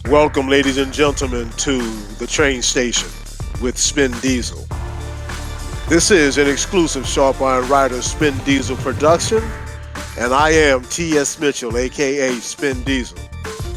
Welcome, ladies and gentlemen, to the train station with Spin Diesel. This is an exclusive Sharp Iron Rider Spin Diesel production, and I am T.S. Mitchell, aka Spin Diesel.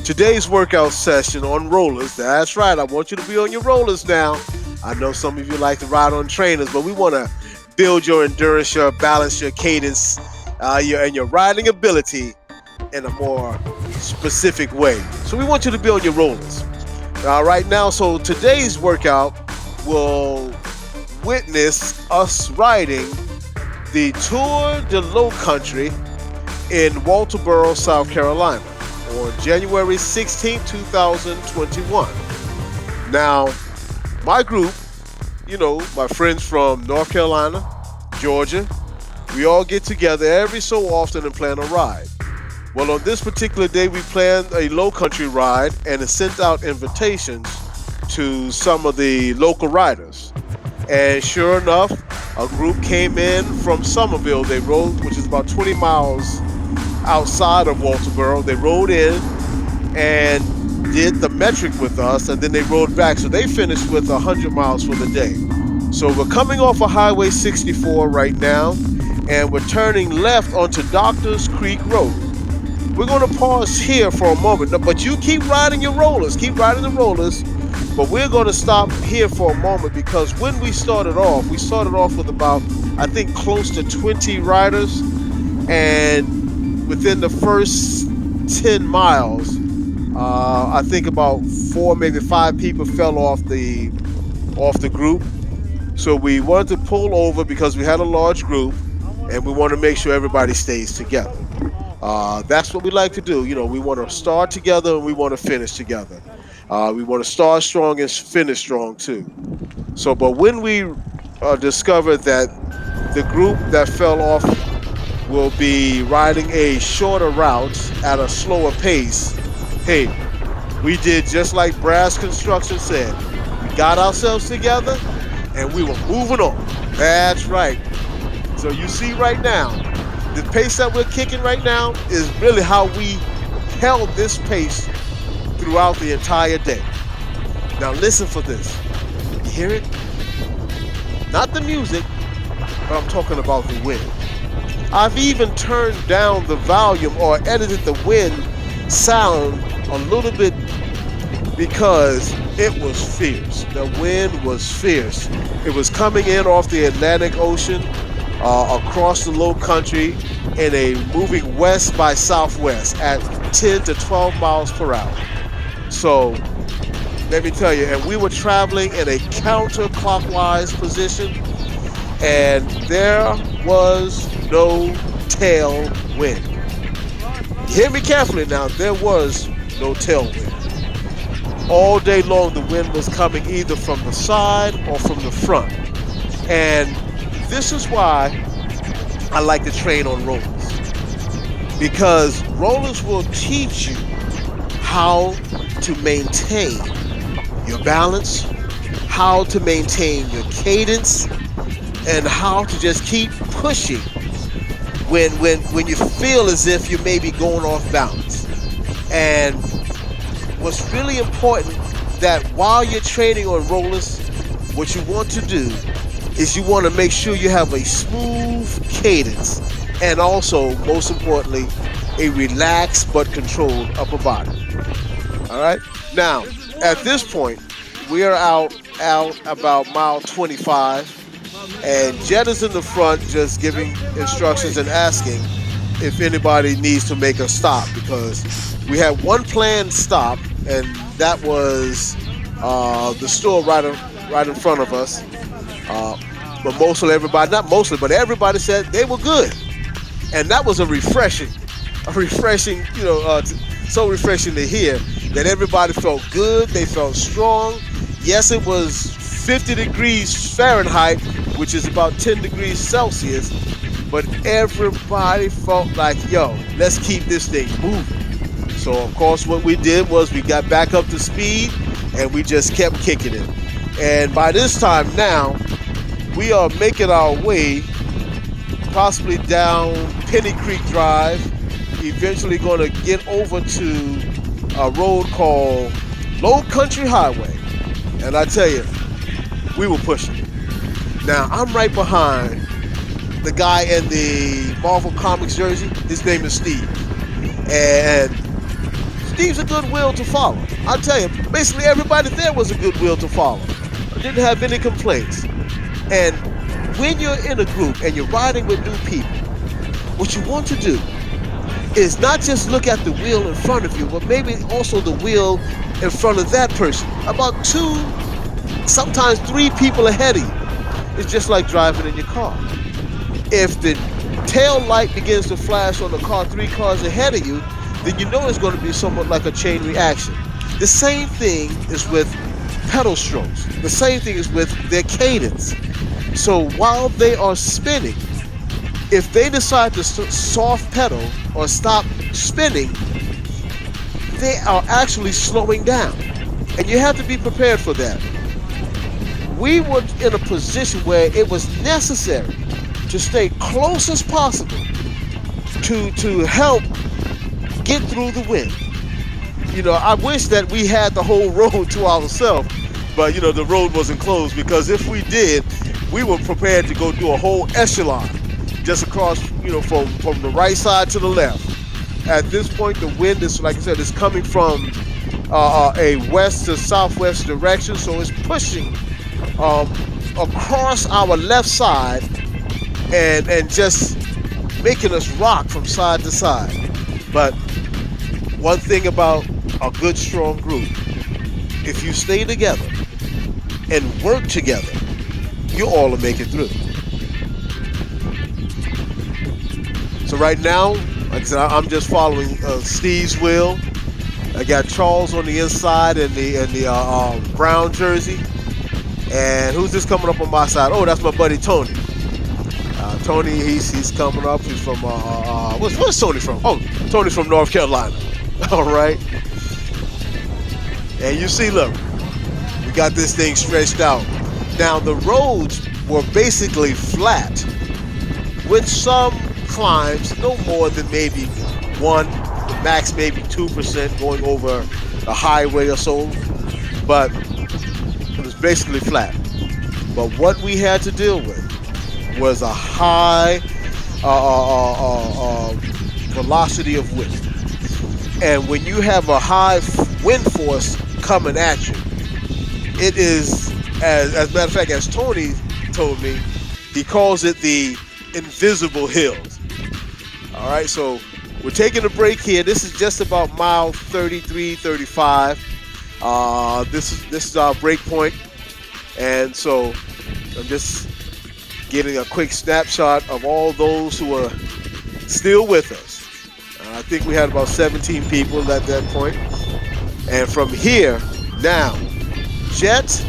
Today's workout session on rollers, that's right, I want you to be on your rollers now. I know some of you like to ride on trainers, but we want to build your endurance, your balance, your cadence, and your riding ability in a more specific way. So we want you to be on your rollers. Right now, so today's workout will witness us riding the Tour de Low Country in Walterboro, South Carolina on January 16, 2021. Now, my group, my friends from North Carolina, Georgia, we all get together every so often and plan a ride. Well, on this particular day, we planned a low country ride and it sent out invitations to some of the local riders. And sure enough, a group came in from Somerville. They rode, which is about 20 miles outside of Walterboro. They rode in and did the metric with us, and then they rode back. So they finished with 100 miles for the day. So we're coming off of Highway 64 right now, and we're turning left onto Doctors Creek Road. We're going to pause here for a moment, but you keep riding your rollers, keep riding the rollers, but we're going to stop here for a moment because when we started off with about, I think, close to 20 riders, and within the first 10 miles, I think about 4, maybe 5 people fell off the group. So we wanted to pull over because we had a large group, and we want to make sure everybody stays together. That's what we like to do. We want to start together and we want to finish together. We want to start strong and finish strong too. So, but when we discovered that the group that fell off will be riding a shorter route at a slower pace, hey, we did just like Brass Construction said. We got ourselves together and we were moving on. That's right. So you see right now, the pace that we're kicking right now is really how we held this pace throughout the entire day. Now listen for this. You hear it? Not the music, but I'm talking about the wind. I've even turned down the volume or edited the wind sound a little bit because it was fierce. The wind was fierce. It was coming in off the Atlantic Ocean, across the low country in a moving west by southwest at 10 to 12 miles per hour. So let me tell you, and we were traveling in a counterclockwise position, and there was no tailwind. Hear me carefully now, there was no tailwind. All day long, the wind was coming either from the side or from the front. And this is why I like to train on rollers. Because rollers will teach you how to maintain your balance, how to maintain your cadence, and how to just keep pushing when you feel as if you may be going off balance. And what's really important that while you're training on rollers, what you want to do is you want to make sure you have a smooth cadence and also, most importantly, a relaxed but controlled upper body. All right. Now, at this point, we are out about mile 25, and Jet is in the front, just giving instructions and asking if anybody needs to make a stop because we had one planned stop, and that was the store right in front of us. But mostly everybody, not mostly, but everybody said they were good, and that was a refreshing, so refreshing to hear that everybody felt good, they felt strong. Yes, it was 50 degrees Fahrenheit, which is about 10 degrees Celsius, but everybody felt like, yo, let's keep this thing moving. So, of course, what we did was we got back up to speed and we just kept kicking it. And by this time now, we are making our way possibly down Penny Creek Drive, eventually going to get over to a road called Low country highway. And I tell you, we were pushing. Now, I'm right behind the guy in the Marvel Comics jersey. His name is Steve. And Steve's a good will to follow. I tell you, basically everybody there was a good will to follow. I didn't have any complaints. And when you're in a group and you're riding with new people, what you want to do is not just look at the wheel in front of you, but maybe also the wheel in front of that person. About two, sometimes three people ahead of you. It's just like driving in your car. If the tail light begins to flash on the car three cars ahead of you, then you know it's going to be somewhat like a chain reaction. The same thing is with pedal strokes. The same thing is with their cadence. So while they are spinning, if they decide to soft pedal or stop spinning, they are actually slowing down. And you have to be prepared for that. We were in a position where it was necessary to stay close as possible to help get through the wind. I wish that we had the whole road to ourselves, but the road wasn't closed, because if we did, we were prepared to go do a whole echelon just across, from the right side to the left. At this point, the wind is, like I said, is coming from a west to southwest direction, so it's pushing across our left side and just making us rock from side to side. But one thing about a good, strong group, if you stay together and work together, you all will make it through. So right now, like I said, I'm just following Steve's wheel. I got Charles on the inside in the brown jersey. And who's this coming up on my side? Oh, that's my buddy Tony. Tony, he's coming up. He's from where's Tony from? Oh, Tony's from North Carolina. All right. And you see, look, we got this thing stretched out. Now the roads were basically flat, with some climbs, no more than maybe 1, max maybe 2% going over the highway or so, but it was basically flat. But what we had to deal with was a high velocity of wind. And when you have a high wind force coming at you, it is, as a matter of fact, as Tony told me, he calls it the invisible hills. All right, so we're taking a break here. This is just about mile 33, 35. This is our break point. And so I'm just getting a quick snapshot of all those who are still with us. I think we had about 17 people at that point. And from here, now, Jet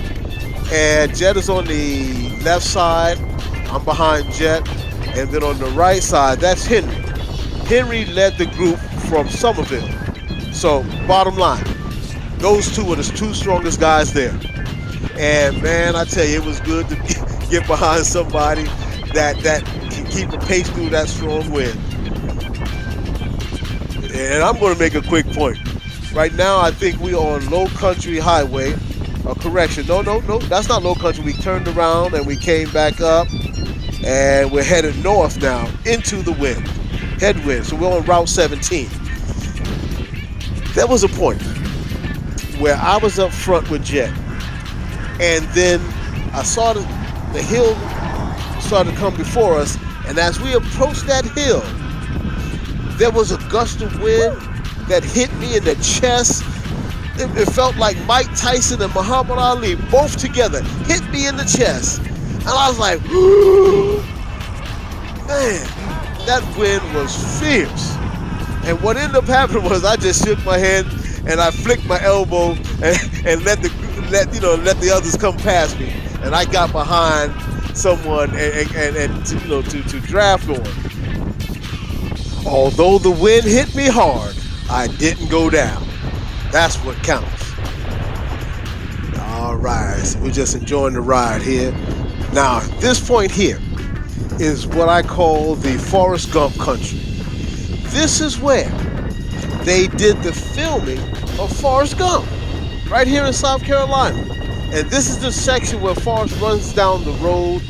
is on the left side. I'm behind Jet. And then on the right side, that's Henry. Henry led the group from Somerville. So, bottom line, those two are the two strongest guys there. And man, I tell you, it was good to get behind somebody that can keep a pace through that strong wind. And I'm going to make a quick point. Right now, I think we are on Low Country Highway. Correction, no, that's not Low Country. We turned around and we came back up, and we're headed north now into the wind, headwind. So we're on Route 17. There was a point where I was up front with Jet, and then I saw the hill started to come before us, and as we approached that hill, there was a gust of wind that hit me in the chest. It felt like Mike Tyson and Muhammad Ali both together hit me in the chest. And I was like, man, that wind was fierce. And what ended up happening was I just shook my head and I flicked my elbow and let the others come past me. And I got behind someone and to draft on. Although the wind hit me hard, I didn't go down. That's what counts. All right, so we're just enjoying the ride here. Now, this point here is what I call the Forrest Gump country. This is where they did the filming of Forrest Gump. right here in South Carolina. And this is the section where Forrest runs down the road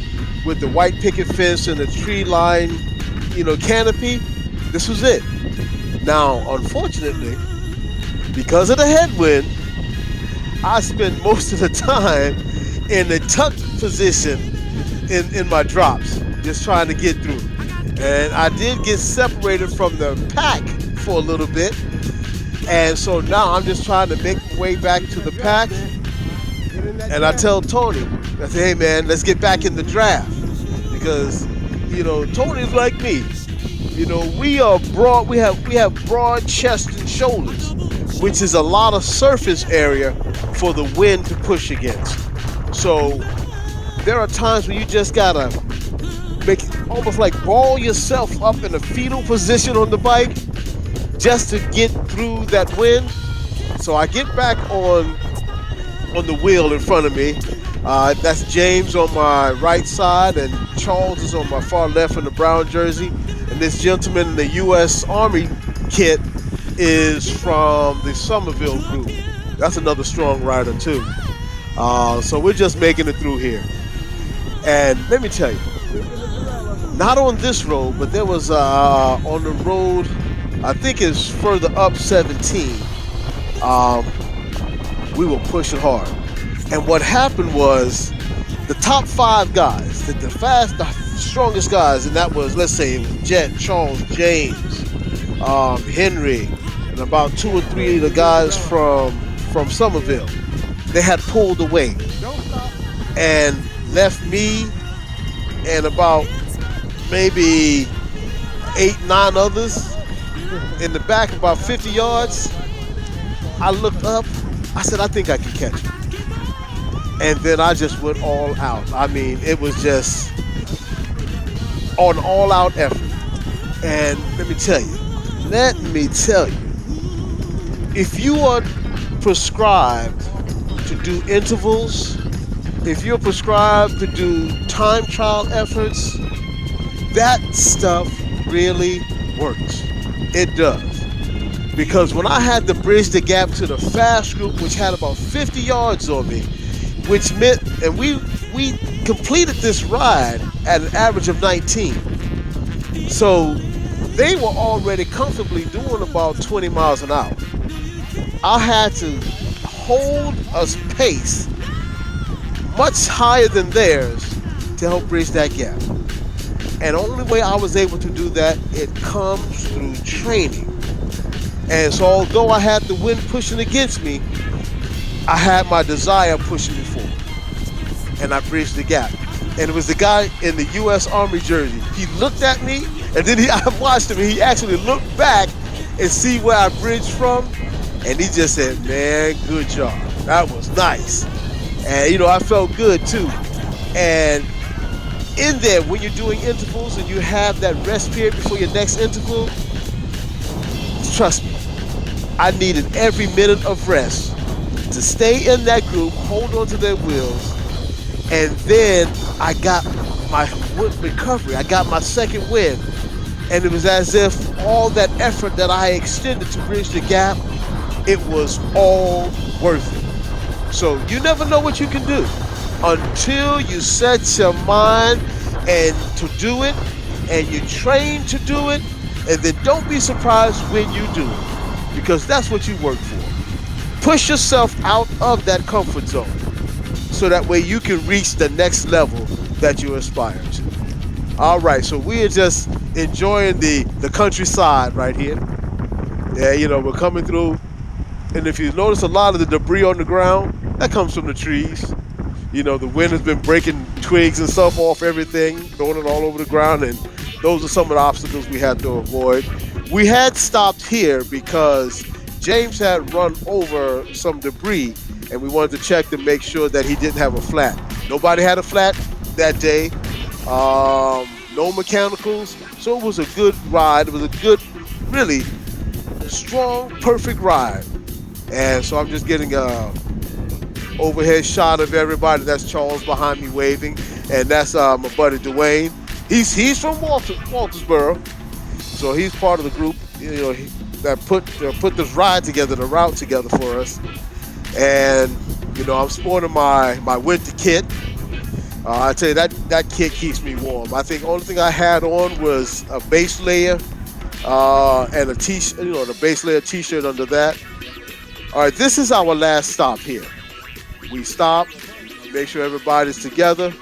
with the white picket fence and the tree line, canopy. This was it. Now, unfortunately, because of the headwind, I spend most of the time in the tucked position in my drops, just trying to get through. And I did get separated from the pack for a little bit. And so now I'm just trying to make my way back to the pack. And I tell Tony, I say, hey man, let's get back in the draft. Because, Tony's like me. We are broad, we have broad chest and shoulders, which is a lot of surface area for the wind to push against. So there are times when you just gotta make it almost like ball yourself up in a fetal position on the bike just to get through that wind. So I get back on the wheel in front of me. That's James on my right side, and Charles is on my far left in the brown jersey. And this gentleman in the U.S. Army kit is from the Somerville group. That's another strong rider too. So we're just making it through here. And let me tell you, not on this road, but there was on the road, I think it's further up 17. We were pushing hard. And what happened was the top 5 guys, the strongest guys, and that was, let's say, Jet, Charles, James, Henry, and about 2 or 3 of the guys from Somerville. They had pulled away and left me and about maybe 8, 9 others in the back, about 50 yards. I looked up. I said, I think I can catch him. And then I just went all out. I mean, it was just an all-out effort. And let me tell you, if you are prescribed to do intervals, if you're prescribed to do time trial efforts, that stuff really works. It does. Because when I had to bridge the gap to the fast group, which had about 50 yards on me, which meant, and we completed this ride at an average of 19. So they were already comfortably doing about 20 miles an hour. I had to hold a pace much higher than theirs to help bridge that gap. And the only way I was able to do that, it comes through training. And so although I had the wind pushing against me, I had my desire pushing me forward. And I bridged the gap. And it was the guy in the U.S. Army jersey. He looked at me, and then I watched him, and he actually looked back and see where I bridged from. And he just said, man, good job. That was nice. And, I felt good, too. And in there, when you're doing intervals and you have that rest period before your next interval, trust me, I needed every minute of rest to stay in that group, hold on to their wheels, and then I got my recovery. I got my second win. And it was as if all that effort that I extended to bridge the gap, it was all worth it. So you never know what you can do until you set your mind and to do it, and you train to do it, and then don't be surprised when you do it, because that's what you work for. Push yourself out of that comfort zone so that way you can reach the next level that you aspire to. All right, so we are just enjoying the countryside right here. Yeah, we're coming through, and if you notice a lot of the debris on the ground, that comes from the trees. The wind has been breaking twigs and stuff off everything, throwing it all over the ground, and those are some of the obstacles we had to avoid. We had stopped here because James had run over some debris, and we wanted to check to make sure that he didn't have a flat. Nobody had a flat that day. No mechanicals. So it was a good ride. It was a good, really strong, perfect ride. And so I'm just getting a overhead shot of everybody. That's Charles behind me waving, and that's my buddy Dwayne. He's from Waltersboro, so he's part of the group. That put this ride together, the route together for us. And I'm sporting my winter kit. I tell you that kit keeps me warm. I think only thing I had on was a base layer and a t-shirt, the base layer t-shirt under that. All right, this is our last stop here. We stop, make sure everybody's together.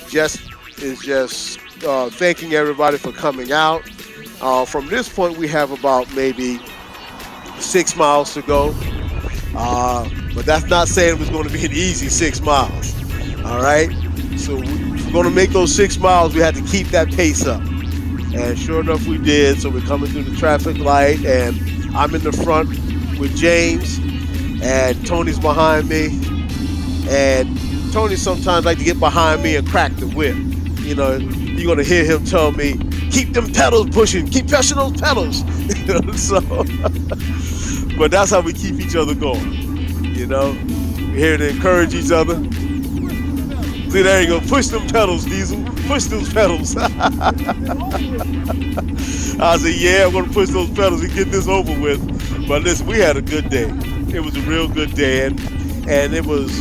Jess is just thanking everybody for coming out. From this point, we have about maybe 6 miles to go. But that's not saying it was going to be an easy 6 miles. All right. So if we're going to make those 6 miles, we had to keep that pace up. And sure enough, we did. So we're coming through the traffic light, and I'm in the front with James, and Tony's behind me. And Tony sometimes like to get behind me and crack the whip. You're going to hear him tell me, keep them pedals pushing, keep pushing those pedals. So, but that's how we keep each other going. We're here to encourage each other. See, there you go. Push them pedals, Diesel. Push those pedals. I said, yeah, I'm going to push those pedals and get this over with. But listen, we had a good day. It was a real good day. And it was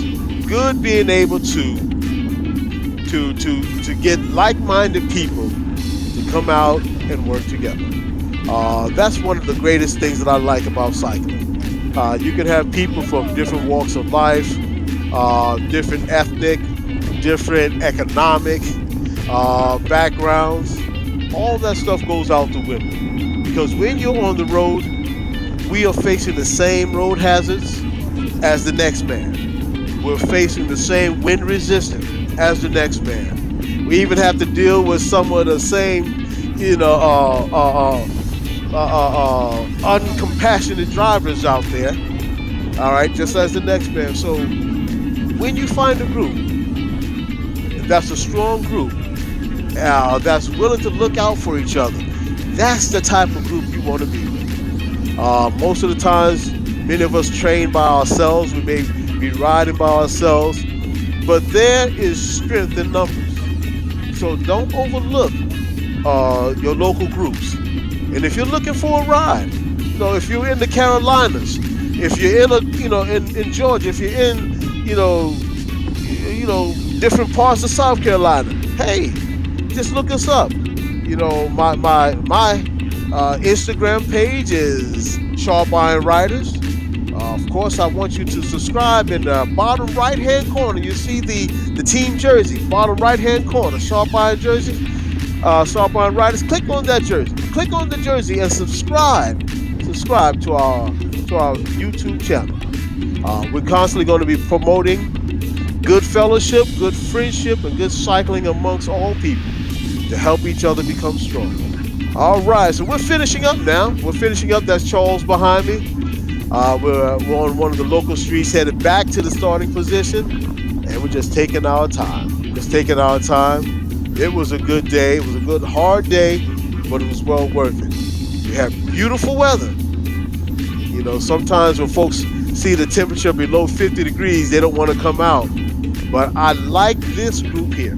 good being able to get like-minded people to come out and work together. That's one of the greatest things that I like about cycling. You can have people from different walks of life, different ethnic, different economic backgrounds. All that stuff goes out the window. Because when you're on the road, we are facing the same road hazards as the next man. We're facing the same wind resistance as the next man. We even have to deal with some of the same, uncompassionate drivers out there. All right, just as the next man. So when you find a group that's a strong group, that's willing to look out for each other, that's the type of group you want to be with. Most of the times, many of us train by ourselves. We may be riding by ourselves, but there is strength in numbers. So don't overlook your local groups. And if you're looking for a ride, if you're in the Carolinas, if you're in Georgia, if you're in different parts of South Carolina, hey, just look us up. My Instagram page is Sharp Iron Riders. Of course, I want you to subscribe. In the bottom right-hand corner, you see the team jersey. Bottom right-hand corner, Sharp Iron jersey, Sharp Iron Riders. Click on that jersey. Click on the jersey and subscribe. Subscribe to our YouTube channel. We're constantly going to be promoting good fellowship, good friendship, and good cycling amongst all people to help each other become stronger. All right, so we're finishing up now. We're finishing up. That's Charles behind me. We're on one of the local streets headed back to the starting position, and we're just taking our time. Just taking our time. It was a good day. It was a good, hard day, but it was well worth it. We had beautiful weather. Sometimes when folks see the temperature below 50 degrees, they don't want to come out. But I like this group here.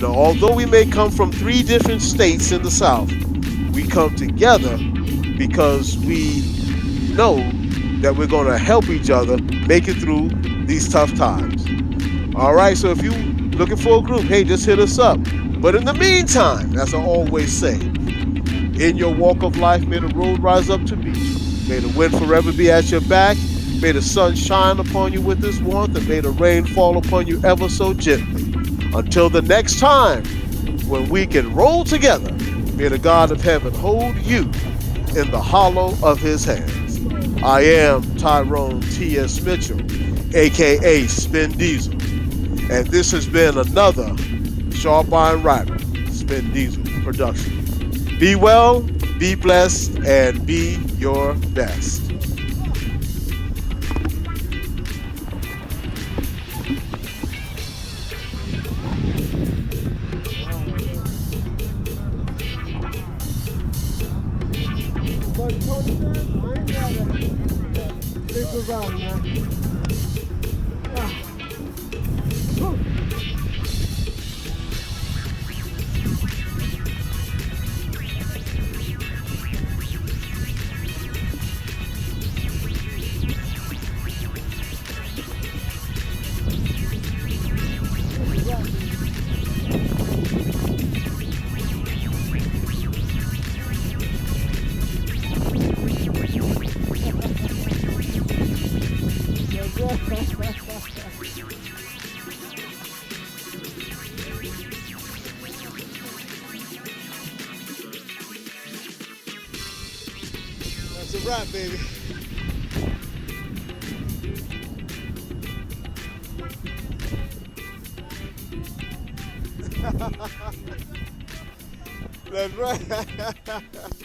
Although we may come from 3 different states in the South, we come together because we know that we're going to help each other make it through these tough times. All right, so if you're looking for a group, hey, just hit us up. But in the meantime, as I always say, in your walk of life, may the road rise up to meet you. May the wind forever be at your back. May the sun shine upon you with his warmth, and may the rain fall upon you ever so gently. Until the next time, when we can roll together, may the God of heaven hold you in the hollow of his hands. I am Tyrone T.S. Mitchell, a.k.a. Spin Diesel. And this has been another Sharp Iron Rider, Spin Diesel production. Be well, be blessed, and be your best. Around, man. That's a wrap, baby. That's right.